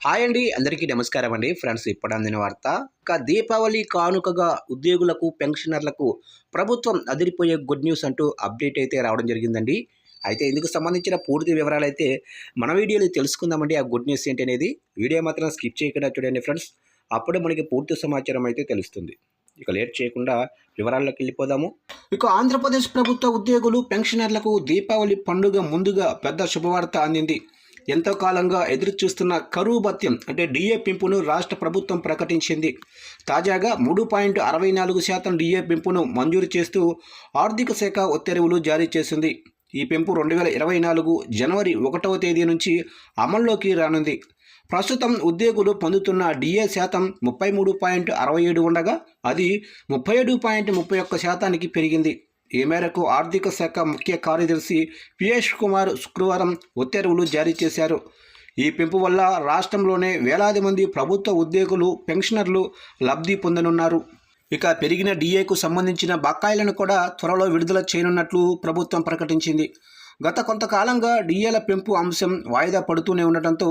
Hi అండి, అందరికీ నమస్కారం అండి. ఫ్రెండ్స్, ఇప్పుడు అందిన వార్త. దీపావళి కానుకగా ఉద్యోగులకు, పెన్షనర్లకు ప్రభుత్వం అదిరిపోయే గుడ్ న్యూస్ అంటూ అప్డేట్ అయితే రావడం జరిగిందండి. అయితే ఇందుకు సంబంధించిన పూర్తి వివరాలైతే మన వీడియోలో తెలుసుకుందామండి. ఆ గుడ్ న్యూస్ ఏంటి అనేది వీడియో మాత్రం స్కిప్ చేయకుండా చూడండి ఫ్రెండ్స్. అప్పుడే మనకి పూర్తి సమాచారం అయితే తెలుస్తుంది. ఇక లేట్ చేయకుండా వివరాల్లోకి వెళ్ళిపోదాము. ఇక ఆంధ్రప్రదేశ్ ప్రభుత్వ ఉద్యోగులు, పెన్షనర్లకు దీపావళి పండుగ ముందుగా పెద్ద శుభవార్త అందింది. ఎంతో కాలంగా ఎదురు చూస్తున్న కరువు భత్యం అంటే డిఏ పెంపును రాష్ట్ర ప్రభుత్వం ప్రకటించింది. తాజాగా 3.64% డిఏ పెంపును మంజూరు చేస్తూ ఆర్థిక శాఖ ఉత్తర్వులు జారీ చేసింది. ఈ పెంపు 2024 జనవరి 1వ తేదీ నుంచి అమల్లోకి రానుంది. ప్రస్తుతం ఉద్యోగులు పొందుతున్న డిఏ శాతం 33.67 ఉండగా అది 37.31% పెరిగింది. ఈ మేరకు ఆర్థిక శాఖ ముఖ్య కార్యదర్శి పీయూష్ కుమార్ శుక్రవారం ఉత్తర్వులు జారీ చేశారు. ఈ పెంపు వల్ల రాష్ట్రంలోనే వేలాది మంది ప్రభుత్వ ఉద్యోగులు, పెన్షనర్లు లబ్ధి పొందనున్నారు. ఇక పెరిగిన డిఏకు సంబంధించిన బకాయిలను కూడా త్వరలో విడుదల చేయనున్నట్లు ప్రభుత్వం ప్రకటించింది. గత కొంతకాలంగా డిఏల పెంపు అంశం వాయిదా పడుతూనే ఉండటంతో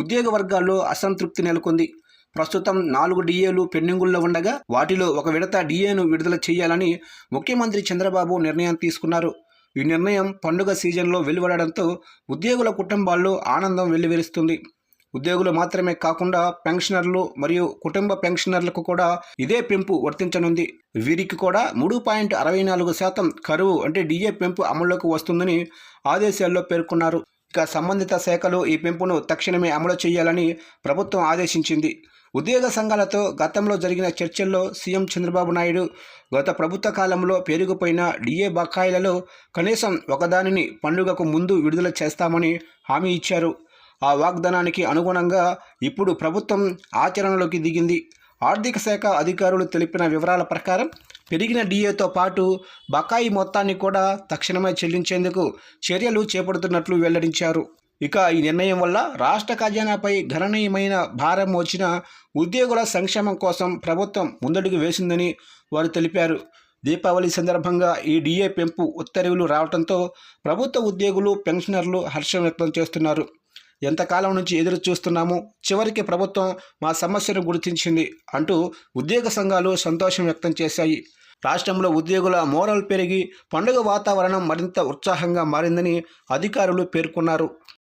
ఉద్యోగ వర్గాల్లో అసంతృప్తి నెలకొంది. ప్రస్తుతం 4 డిఏలు పెండింగుల్లో ఉండగా వాటిలో ఒక విడత డిఏను విడుదల చేయాలని ముఖ్యమంత్రి చంద్రబాబు నిర్ణయం తీసుకున్నారు. ఈ నిర్ణయం పండుగ సీజన్లో వెలువడడంతో ఉద్యోగుల కుటుంబాల్లో ఆనందం వెల్లివిరుస్తుంది. ఉద్యోగులు మాత్రమే కాకుండా పెన్షనర్లు మరియు కుటుంబ పెన్షనర్లకు కూడా ఇదే పెంపు వర్తించనుంది. వీరికి కూడా 3.64% కరువు అంటే డిఏ పెంపు అమల్లోకి వస్తుందని ఆదేశాల్లో పేర్కొన్నారు. ఇక సంబంధిత శాఖలు ఈ పెంపును తక్షణమే అమలు చేయాలని ప్రభుత్వం ఆదేశించింది. ఉద్యోగ సంఘాలతో గతంలో జరిగిన చర్చల్లో సీఎం చంద్రబాబు నాయుడు గత ప్రభుత్వ కాలంలో పెరిగిపోయిన డిఏ బకాయిలలో కనీసం ఒకదానిని పండుగకు ముందు విడుదల చేస్తామని హామీ ఇచ్చారు. ఆ వాగ్దానానికి అనుగుణంగా ఇప్పుడు ప్రభుత్వం ఆచరణలోకి దిగింది. ఆర్థిక శాఖ అధికారులు తెలిపిన వివరాల ప్రకారం పెరిగిన డిఏతో పాటు బకాయి మొత్తాన్ని కూడా తక్షణమే చెల్లించేందుకు చర్యలు చేపడుతున్నట్లు వెల్లడించారు. ఇక ఈ నిర్ణయం వల్ల రాష్ట్ర ఖజానాపై గణనీయమైన భారం వచ్చిన ఉద్యోగుల సంక్షేమం కోసం ప్రభుత్వం ముందడుగు వేసిందని వారు తెలిపారు. దీపావళి సందర్భంగా ఈ డిఏ పెంపు ఉత్తర్వులు రావడంతో ప్రభుత్వ ఉద్యోగులు, పెన్షనర్లు హర్షం వ్యక్తం చేస్తున్నారు. ఎంతకాలం నుంచి ఎదురు చూస్తున్నాము, చివరికి ప్రభుత్వం మా సమస్యను గుర్తించింది అంటూ ఉద్యోగ సంఘాలు సంతోషం వ్యక్తం చేశాయి. రాష్ట్రంలో ఉద్యోగుల మోరల్ పెరిగి పండుగ వాతావరణం మరింత ఉత్సాహంగా మారిందని అధికారులు పేర్కొన్నారు.